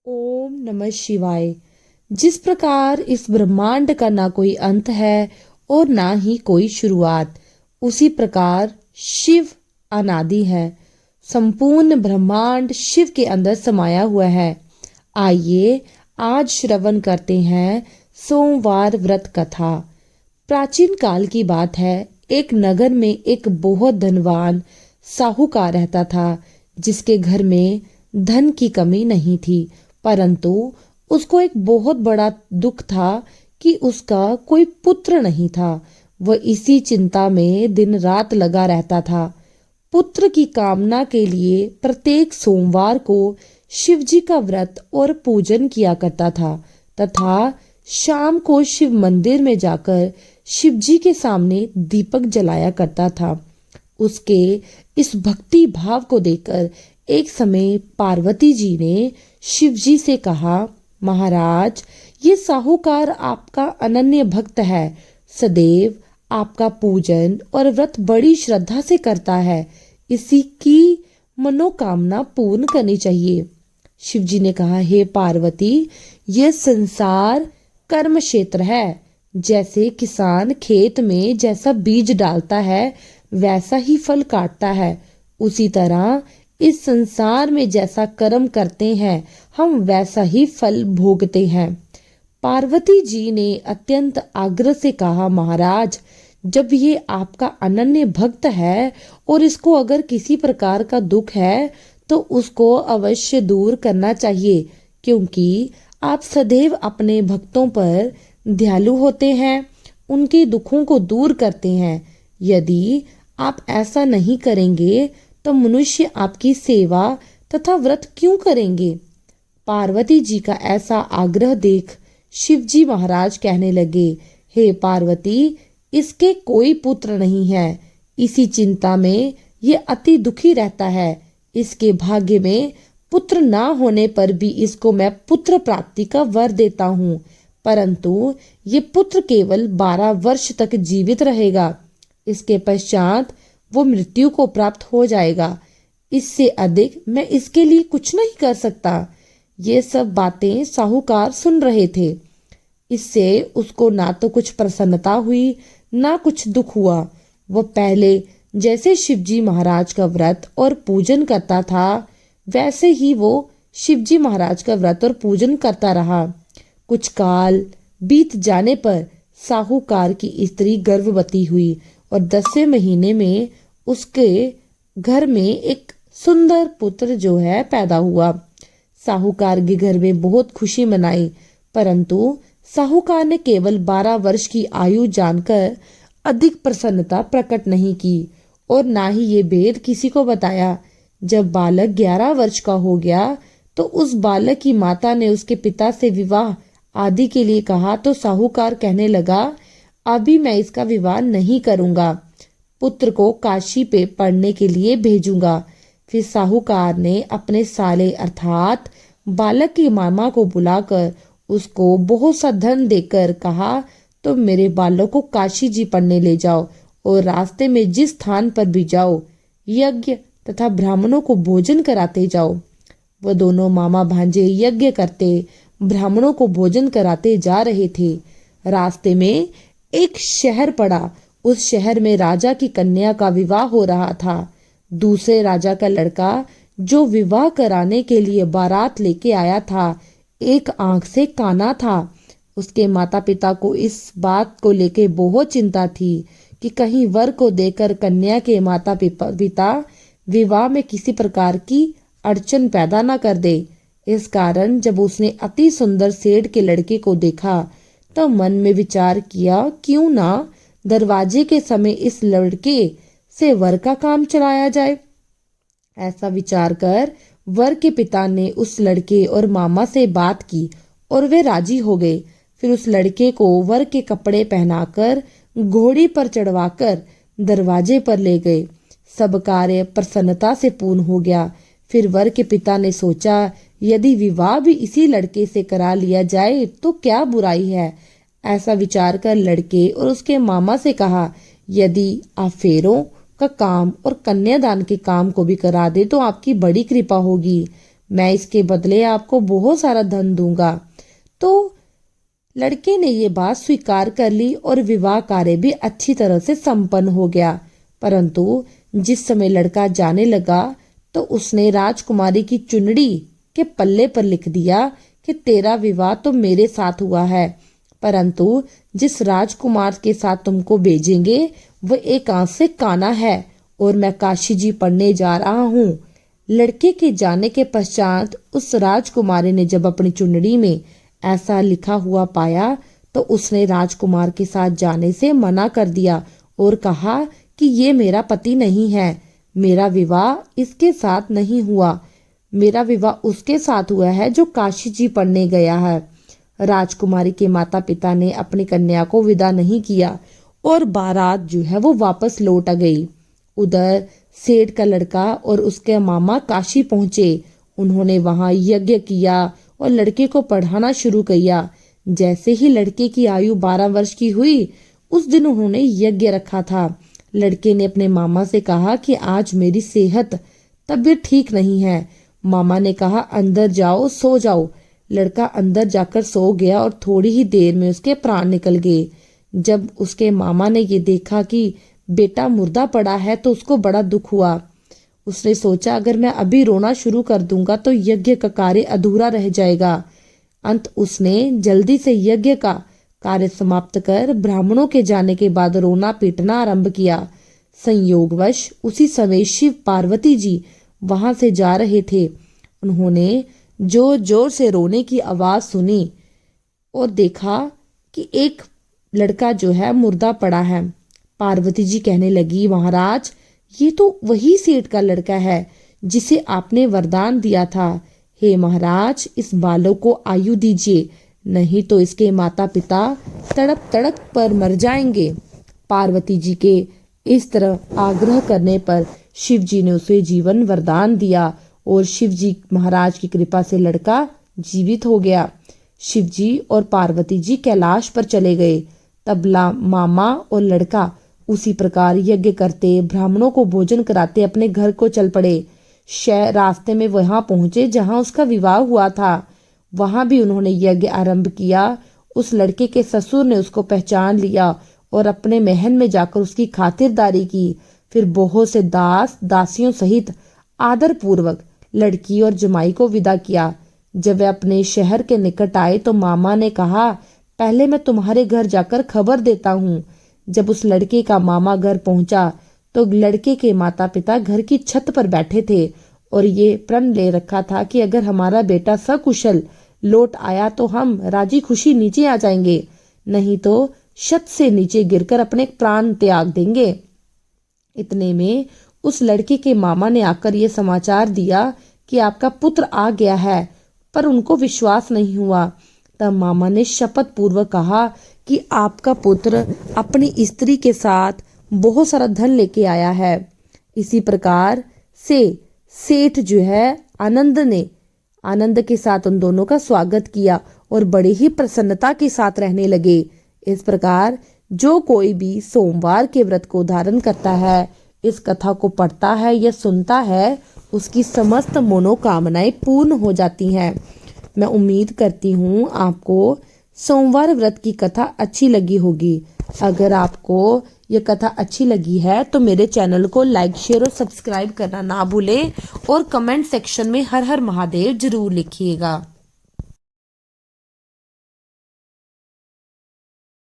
ओम नमः शिवाय। जिस प्रकार इस ब्रह्मांड का ना कोई अंत है और ना ही कोई शुरुआत, उसी प्रकार शिव अनादि है। संपूर्ण ब्रह्मांड शिव के अंदर समाया हुआ है। आइए आज श्रवण करते हैं सोमवार व्रत कथा। प्राचीन काल की बात है। एक नगर में एक बहुत धनवान साहूकार रहता था, जिसके घर में धन की कमी नहीं थी, परंतु उसको एक बहुत बड़ा दुख था कि उसका कोई पुत्र नहीं था। वह इसी चिंता में दिन रात लगा रहता था। पुत्र की कामना के लिए प्रत्येक सोमवार को शिवजी का व्रत और पूजन किया करता था तथा शाम को शिव मंदिर में जाकर शिवजी के सामने दीपक जलाया करता था। उसके इस भक्ति भाव को देखकर एक समय पार्वती जी ने शिवजी से कहा, महाराज, ये साहूकार आपका अनन्य भक्त है। सदैव आपका पूजन और व्रत बड़ी श्रद्धा से करता है। इसी की मनोकामना पूर्ण करनी चाहिए। शिवजी ने कहा, हे पार्वती, यह संसार कर्म क्षेत्र है। जैसे किसान खेत में जैसा बीज डालता है वैसा ही फल काटता है, उसी तरह इस संसार में जैसा कर्म करते हैं हम वैसा ही फल भोगते हैं। पार्वती जी ने अत्यंत आग्रह से कहा, महाराज, जब ये आपका अनन्य भक्त है और इसको अगर किसी प्रकार का दुख है तो उसको अवश्य दूर करना चाहिए, क्योंकि आप सदैव अपने भक्तों पर दयालु होते हैं, उनके दुखों को दूर करते हैं। यदि आप ऐसा नहीं करेंगे तो मनुष्य आपकी सेवा तथा व्रत क्यों करेंगे? पार्वती जी का ऐसा आग्रह देख शिवजी महाराज कहने लगे, हे पार्वती, इसके कोई पुत्र नहीं है। इसी चिंता में ये अति दुखी रहता है। इसके भाग्य में पुत्र ना होने पर भी इसको मैं पुत्र प्राप्ति का वर देता हूँ, परंतु ये पुत्र केवल 12 वर्ष तक जीवित रहेगा। इसके पश्चात वो मृत्यु को प्राप्त हो जाएगा। इससे अधिक मैं इसके लिए कुछ नहीं कर सकता। ये सब बातें साहूकार सुन रहे थे। इससे उसको ना तो कुछ प्रसन्नता हुई ना कुछ दुख हुआ। वह पहले जैसे शिवजी महाराज का व्रत और पूजन करता था वैसे ही वो शिवजी महाराज का व्रत और पूजन करता रहा। कुछ काल बीत जाने पर साहूकार की स्त्री गर्भवती हुई और 10वें महीने में उसके घर में एक सुंदर पुत्र जो है पैदा हुआ। साहूकार के घर में बहुत खुशी मनाई, परंतु साहूकार ने केवल 12 वर्ष की आयु जानकर अधिक प्रसन्नता प्रकट नहीं की और ना ही ये भेद किसी को बताया। जब बालक 11 वर्ष का हो गया तो उस बालक की माता ने उसके पिता से विवाह आदि के लिए कहा तो साहूकार कहने लगा, अभी मैं इसका विवाह नहीं करूंगा, पुत्र को काशी पे पढ़ने के लिए भेजूंगा। फिर साहूकार ने अपने साले अर्थात बालक की मामा को बुलाकर उसको बहुत सा धन देकर कहा, तो मेरे बालक को काशी जी पढ़ने ले जाओ और रास्ते में जिस स्थान पर भी जाओ यज्ञ तथा ब्राह्मणों को भोजन कराते जाओ। वह दोनों मामा भांजे यज्ञ करते ब्राह्मणों को भोजन कराते जा रहे थे। रास्ते में एक शहर पड़ा। उस शहर में राजा की कन्या का विवाह हो रहा था। दूसरे राजा का लड़का जो विवाह कराने के लिए बारात लेके आया था एक आंख से काना था। उसके माता पिता को इस बात को लेके बहुत चिंता थी कि कहीं वर को देकर कन्या के माता पिता विवाह में किसी प्रकार की अड़चन पैदा न कर दे। इस कारण जब उसने अति सुंदर सेठ के लड़के को देखा तो मन में विचार किया, क्यों ना दरवाजे के समय इस लड़के से वर का काम चलाया जाए। ऐसा विचार कर वर के पिता ने उस लड़के और मामा से बात की और वे राजी हो गए। फिर उस लड़के को वर के कपड़े पहनाकर घोड़ी पर चढ़वाकर दरवाजे पर ले गए। सब कार्य प्रसन्नता से पूर्ण हो गया। फिर वर के पिता ने सोचा, यदि विवाह भी इसी लड़के से करा लिया जाए तो क्या बुराई है। ऐसा विचार कर लड़के और उसके मामा से कहा, यदि आप फेरों का काम और कन्यादान के काम को भी करा दे तो आपकी बड़ी कृपा होगी। मैं इसके बदले आपको बहुत सारा धन दूंगा। तो लड़के ने ये बात स्वीकार कर ली और विवाह कार्य भी अच्छी तरह से संपन्न हो गया। परंतु जिस समय लड़का जाने लगा तो उसने राजकुमारी की चुनड़ी के पल्ले पर लिख दिया कि तेरा विवाह तो मेरे साथ हुआ है, परंतु जिस राजकुमार के साथ तुमको भेजेंगे वह एक आंख से काना है और मैं काशी जी पढ़ने जा रहा हूँ। लड़के के जाने के पश्चात उस राजकुमारी ने जब अपनी चुनड़ी में ऐसा लिखा हुआ पाया तो उसने राजकुमार के साथ जाने से मना कर दिया और कहा कि ये मेरा पति नहीं है, मेरा विवाह इसके साथ नहीं हुआ, मेरा विवाह उसके साथ हुआ है जो काशी जी पढ़ने गया है। राजकुमारी के माता पिता ने अपनी कन्या को विदा नहीं किया और बारात जो है वो वापस लौट आ गई। उधर सेठ का लड़का और उसके मामा काशी पहुंचे। उन्होंने वहां यज्ञ किया और लड़के को पढ़ाना शुरू किया। जैसे ही लड़के की आयु 12 वर्ष की हुई उस दिन उन्होंने यज्ञ रखा था। लड़के ने अपने मामा से कहा कि आज मेरी तबीयत ठीक नहीं है। मामा ने कहा अंदर जाओ, सो जाओ। लड़का अंदर जाकर सो गया और थोड़ी ही देर में उसके प्राण निकल गए। जब उसके मामा ने ये देखा कि बेटा मुर्दा पड़ा है तो उसको बड़ा दुख हुआ। उसने सोचा अगर मैं अभी रोना शुरू कर दूंगा तो यज्ञ का कार्य अधूरा रह जाएगा। अंत उसने जल्दी से यज्ञ का कार्य समाप्त कर ब्राह्मणों के जाने के बाद रोना पीटना आरंभ किया। संयोगवश उसी समय शिव पार्वती जी वहां से जा रहे थे। उन्होंने जोर जोर से रोने की आवाज सुनी और देखा कि एक लड़का जो है मुर्दा पड़ा है। पार्वती जी कहने लगी, महाराज ये तो वही सेठ का लड़का है जिसे आपने वरदान दिया था। हे महाराज, इस बालक को आयु दीजिए, नहीं तो इसके माता पिता तड़प तड़प पर मर जाएंगे। पार्वती जी के इस तरह आग्रह करने पर शिव जी ने उसे जीवन वरदान दिया और शिव जी महाराज की कृपा से लड़का जीवित हो गया। शिव जी और पार्वती जी कैलाश पर चले गए। तबला मामा और लड़का उसी प्रकार यज्ञ करते, ब्राह्मणों को भोजन कराते अपने घर को चल पड़े। रास्ते में वहां पहुंचे जहां उसका विवाह हुआ था। वहां भी उन्होंने यज्ञ आरंभ किया। उस लड़के के ससुर ने उसको पहचान लिया और अपने महल में जाकर उसकी खातिरदारी की। फिर बहुत से दास दासियों सहित आदर पूर्वक लड़की और जमाई को विदा किया। जब वे अपने शहर के निकट आए तो मामा ने कहा, पहले मैं तुम्हारे घर जाकर खबर देता हूँ। जब उस लड़के का मामा घर पहुंचा तो लड़के के माता पिता घर की छत पर बैठे थे और ये प्रण ले रखा था कि अगर हमारा बेटा सकुशल लौट आया तो हम राजी खुशी नीचे आ जाएंगे, नहीं तो छत से नीचे गिरकर अपने प्राण त्याग देंगे। इतने में उस लड़के के मामा ने आकर ये समाचार दिया कि आपका पुत्र आ गया है, पर उनको विश्वास नहीं हुआ। तब मामा ने शपथ पूर्वक कहा कि आपका पुत्र अपनी स्त्री के साथ बहुत सारा धन लेके आया है। इसी प्रकार से सेठ जो है आनंद के साथ उन दोनों का स्वागत किया और बड़ी ही प्रसन्नता के साथ रहने लगे। इस प्रकार जो कोई भी सोमवार के व्रत को धारण करता है, इस कथा को पढ़ता है या सुनता है, उसकी समस्त मनोकामनाएं पूर्ण हो जाती हैं। मैं उम्मीद करती हूँ आपको सोमवार व्रत की कथा अच्छी लगी होगी। अगर आपको ये कथा अच्छी लगी है तो मेरे चैनल को लाइक, शेयर और सब्सक्राइब करना ना भूलें और कमेंट सेक्शन में हर हर महादेव जरूर लिखिएगा।